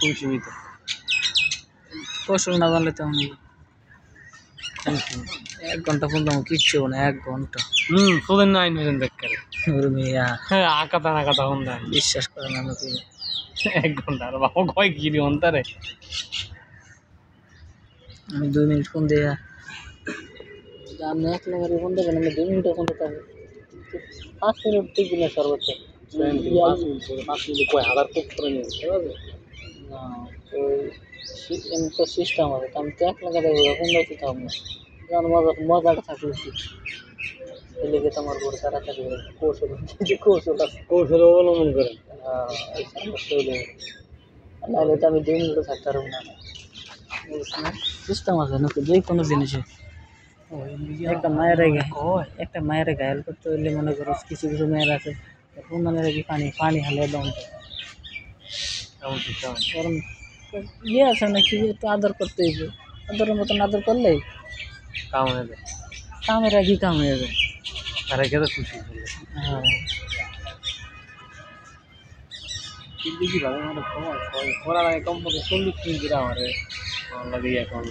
খুবই সীমিত। কৌশল না জানলে তেমন 1 ঘন্টা ফোন দাম কিচ্ছু না 1 ঘন্টা ফোনের না আইন দেখকারে মিয়া হ্যাঁ আকাতা নাকাতা ফোন দেন বিশ্বাস করে না আমাকে 1 ঘন্টা আর বাবা কয় গিরি অন্তারে আমি 2 মিনিট ফোন দিয়ে আপনি 1 নম্বরে ফোন দেবেন আমি 2 মিনিটে ফোন দিতে হবে 5 মিনিট ঠিক না সর্বোচ্চ 5 মিনিট কয় হাজার কোপ করে নিয়ে ঠিক আছে না এমনি তো সিস্টেম আছে আমি তো 1 টাকা দেবো ফোন দিতে হবে না কারণ মজাটা থাকলে উচিত এলেগে তোমার বড় তাড়াতাড়ি কৌশল কৌশল আছে কৌশল অবলম্বন করেন এই সমস্যা হলে নাহলে তো আমি 2 মিনিটও থাকতে পারবো না সিস্টেম আছে নাকি যে কোনো জিনিসে একটা মায়ের ঘায়াল করতে হলে মনে করো কিছু কিছু মায়ের আছে ফোন না মেরে পানি হালে দম কারণ ইয়ে আছে নাকি একটু আদর করতে হইবে আদরের মতন আদর করলেই কাম হয়ে যায় কামের আগে কাম হয়ে যায় আর একে তো খুশি হলে হ্যাঁ কিন্তু কি ভাবে আমার খোলা লাগে কম পক্ষে 40 মিনিট আমার লাগে এখন